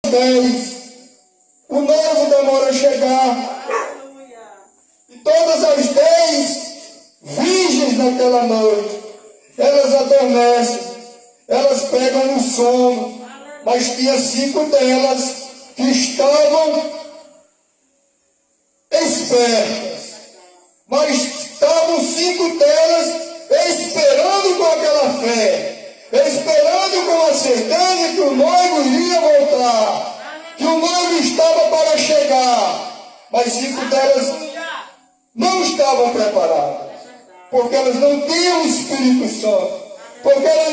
10, o noivo demora a chegar. E todas as 10 virgens naquela noite, elas adormecem, elas pegam no sono, mas tinha 5 delas que estavam espertas, mas estavam 5 delas esperando com aquela fé, esperando com a certeza que o noivo iria voltar, que o noivo estava para chegar, mas 5 delas não estavam preparadas, porque elas não tinham o Espírito Santo, porque elas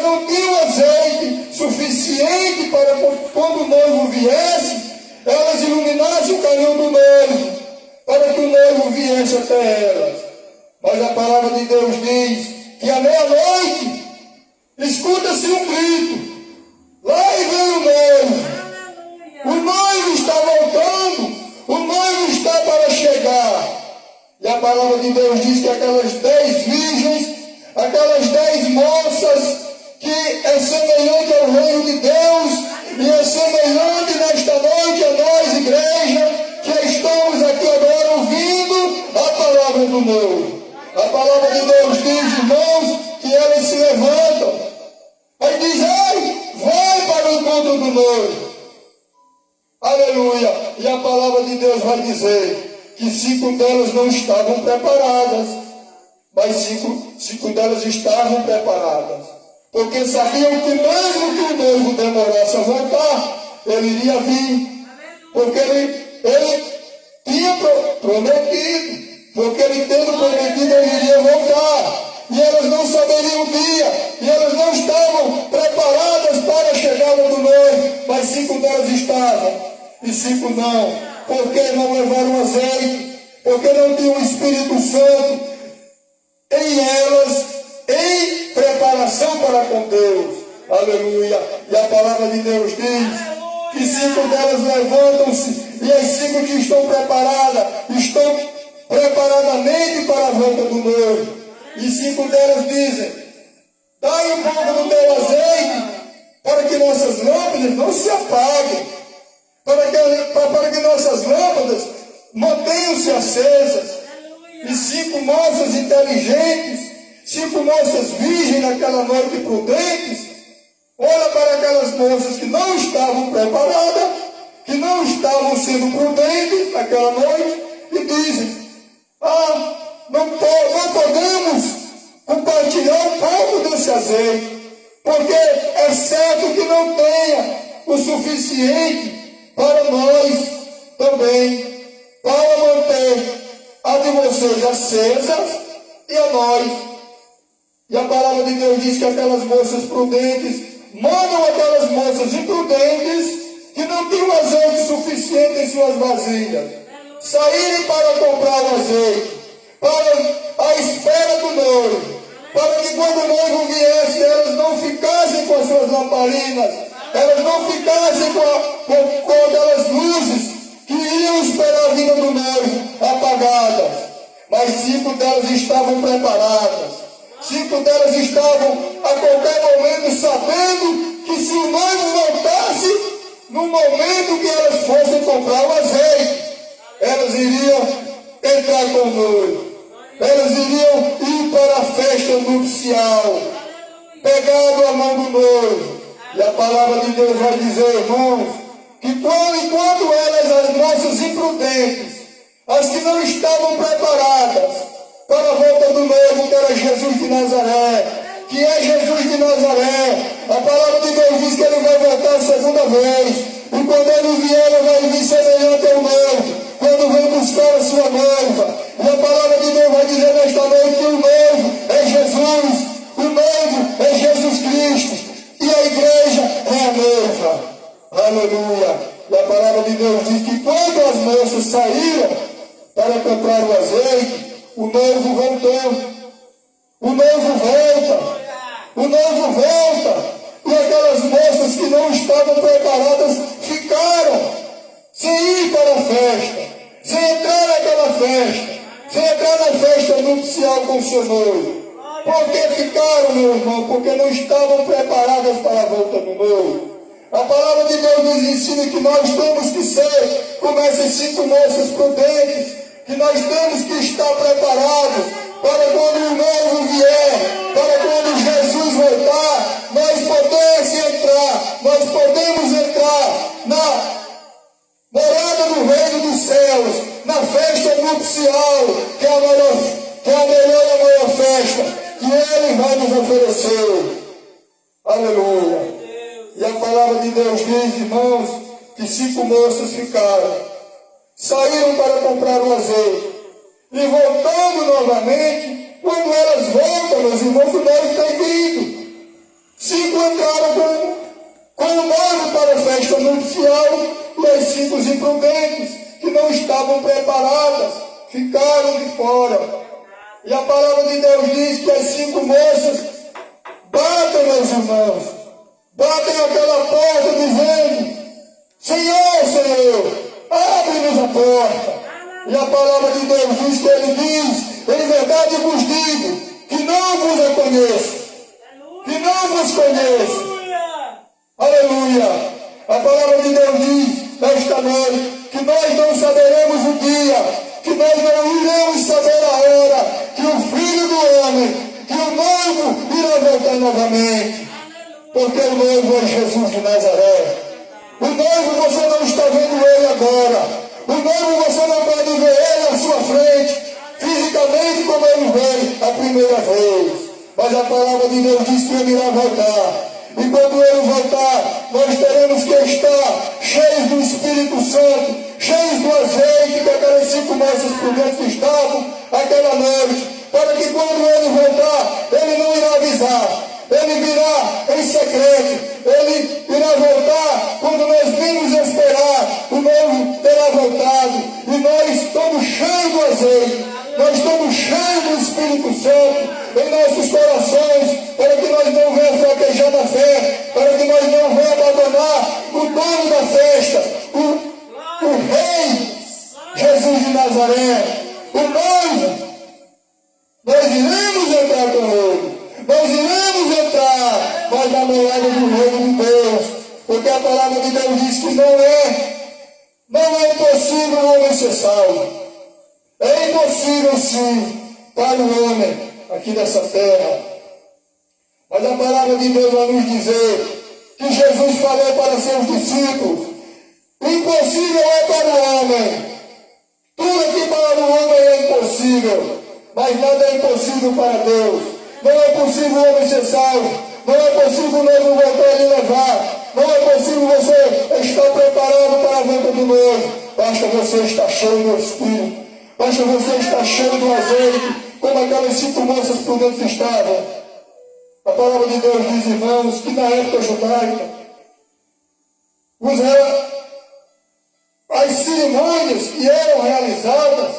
não tinham azeite suficiente para quando o noivo viesse, elas iluminassem o caminho do noivo, para que o noivo viesse até elas. Mas a palavra de Deus diz que à meia-noite escuta-se um grito, lá e vem o noivo está voltando, o noivo está para chegar. E a palavra de Deus diz que aquelas 10 virgens, aquelas 10 moças, que é semelhante ao reino de Deus, e é semelhante nesta noite a nós, igreja, que estamos aqui agora ouvindo a palavra do noivo. A palavra de Deus diz, irmãos, que elas se levantam, aí diz, vai para o encontro do noivo. Aleluia! E a palavra de Deus vai dizer que 5 delas não estavam preparadas, mas 5 delas estavam preparadas, porque sabiam que mesmo que o noivo demorasse a voltar, ele iria vir, porque ele tinha prometido, porque ele tendo prometido, ele iria voltar, e elas não saberiam o dia, e elas não estavam preparadas para a chegada do noivo, mas 5 delas estavam, e 5 não, porque não levaram azeite, porque não tinham o Espírito Santo em elas, em preparação para com Deus. Aleluia! E a palavra de Deus diz que 5 delas levantam-se, e as 5 que estão preparadas, estão preparadamente para a volta do noivo. E 5 delas dizem, dai um pouco do teu azeite, para que nossas lâmpadas não se apaguem, para que nossas lâmpadas mantenham-se acesas. E 5 moças inteligentes, 5 moças virgens naquela noite prudentes, olha para aquelas moças que não estavam preparadas, que não estavam sendo prudentes naquela noite, e dizem, não podemos compartilhar um pouco desse azeite, porque é certo que não tenha o suficiente para nós também, para manter a de vocês acesas e a nós. E a palavra de Deus diz que aquelas moças prudentes mandam aquelas moças imprudentes que não tinham azeite suficiente em suas vasilhas saírem para comprar o azeite, para a espera do noivo, para que quando o noivo viesse, elas não ficassem com as suas lamparinas, elas não ficassem com aquelas luzes que iriam esperar a vinda do noivo apagadas. Mas 5 delas estavam preparadas. 5 delas estavam a qualquer momento sabendo que se o noivo voltasse, no momento que elas fossem comprar o azeite, elas iriam entrar com o noivo. Elas iriam ir para a festa nupcial, pegado a mão do noivo. E a palavra de Deus vai dizer, irmãos, que enquanto elas, as moças imprudentes, as que não estavam preparadas para a volta do noivo, que era Jesus de Nazaré, que é Jesus de Nazaré, a palavra de Deus diz que ele vai voltar a segunda vez, e quando ele vier, ele vai vir semelhante ao noivo, quando vem buscar a sua noiva. E a palavra de Deus vai dizer nesta noite que o noivo é Jesus, o noivo é Jesus Cristo, e a igreja é a noiva. Aleluia! E a palavra de Deus diz que quando as moças saíram para comprar o azeite, o noivo voltou. O noivo volta. O noivo volta. E aquelas moças que não estavam preparadas ficaram sem ir para a festa, sem entrar naquela festa, sem entrar na festa nupcial com o seu noivo. Por que ficaram, meu irmão? Porque não estavam preparadas para a volta do noivo. A palavra de Deus nos ensina que nós temos que ser como essas 5 moças prudentes, que nós temos que estar preparados para quando o noivo vier, para quando Jesus voltar, nós podemos entrar na morada do reino dos céus, na festa nupcial, que é a melhor e a maior festa que Ele vai nos oferecer. Aleluia. E a palavra de Deus diz, irmãos, que 5 moças saíram para comprar o azeite. E voltando novamente, quando elas voltam, meus irmãos, o noivo tem vindo. 5 entraram com o noivo para a festa nupcial, e as 5 imprudentes, que não estavam preparadas, ficaram de fora. E a palavra de Deus diz que as 5 moças batem, meus irmãos, batem aquela porta dizendo, Senhor, abre-nos a porta. E a palavra de Deus diz que Ele diz, em verdade vos digo, que não vos conheço, que não vos conheço. Aleluia. A palavra de Deus diz, nesta noite, que nós não saberemos o dia, que nós não iremos saber a hora, que o Filho do Homem, que o noivo irá voltar novamente. Porque o noivo é Jesus de Nazaré. O noivo você não está vendo Ele agora. O noivo você não pode ver Ele à sua frente, fisicamente como Ele veio a primeira vez. Mas a palavra de Deus diz que Ele irá voltar. E quando Ele voltar, nós teremos que estar cheios do Espírito Santo, cheios do azeite que aquelas 5 moças prudentes estavam aquela noite, para que quando Ele voltar, Ele não irá avisar, Ele virá em secreto, Ele irá voltar quando nós vimos esperar, o noivo terá voltado, e nós estamos cheios do azeite, nós estamos cheios do Espírito Santo em nossos corações, para que nós não venhamos fraquejar na fé, para que nós não venhamos abandonar o dono da festa, o Rei Jesus de Nazaré, o noivo. Nós iremos entrar com Ele, nós iremos entrar, mas na morada do reino de Deus, porque a palavra de Deus diz que não é impossível o homem ser salvo. É impossível sim para o homem aqui dessa terra. Mas a palavra de Deus vai nos dizer que Jesus falou para seus discípulos, impossível é para o homem. Tudo aqui para o homem é impossível, mas nada é impossível para Deus. Não é possível o homem ser salvo, não é possível o noivo voltar e lhe levar, não é possível você estar preparado para a volta do noivo. Basta você estar cheio do Espírito, basta você estar cheio do azeite, como aquelas 5 moças prudentes estavam. A palavra de Deus diz, irmãos, que na época judaica, as cerimônias que eram realizadas,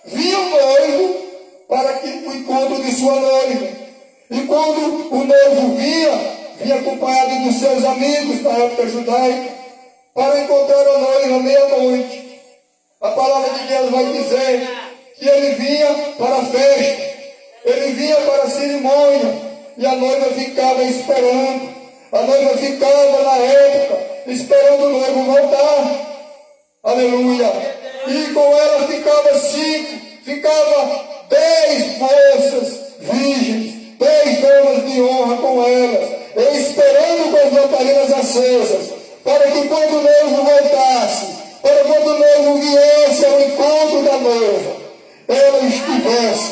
vinha o noivo para o encontro de sua noiva. E quando o noivo vinha acompanhado dos seus amigos na época judaica, para encontrar a noiva meia-noite. A palavra de Deus vai dizer que ele vinha para a festa, ele vinha para a cerimônia, e a noiva ficava esperando. A noiva ficava na época esperando o noivo voltar. Aleluia. E com ela ficava 10 moças virgens, 10 damas de honra com elas, esperando com as lamparinas acesas, para que quando o noivo voltasse, para quando o noivo viesse ao encontro da noiva, ela estivesse,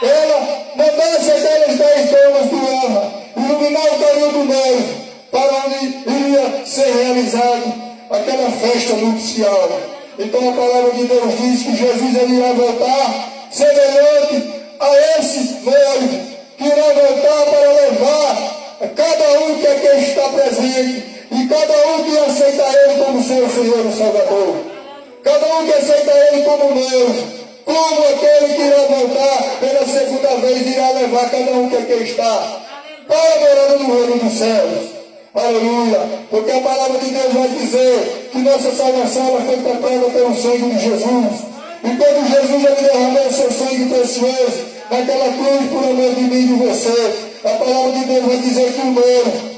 ela mandasse aquelas 10 damas de honra iluminar o caminho do noivo, para onde iria ser realizado aquela festa nupcial. Então a palavra de Deus diz que Jesus ele irá voltar semelhante a esse noivo, que irá voltar para levar a cada um que aqui está presente, e cada um que aceita Ele como seu Senhor e Salvador, cada um que aceita Ele como noivo, como aquele que irá voltar pela segunda vez, irá levar cada um que aqui está para a morada do reino dos céus. Aleluia, porque a palavra de Deus vai dizer que nossa salvação ela foi comprada pelo sangue de Jesus. E quando Jesus ele derramou seu sangue precioso naquela cruz por amor de mim e de você, a palavra de Deus vai dizer que o noivo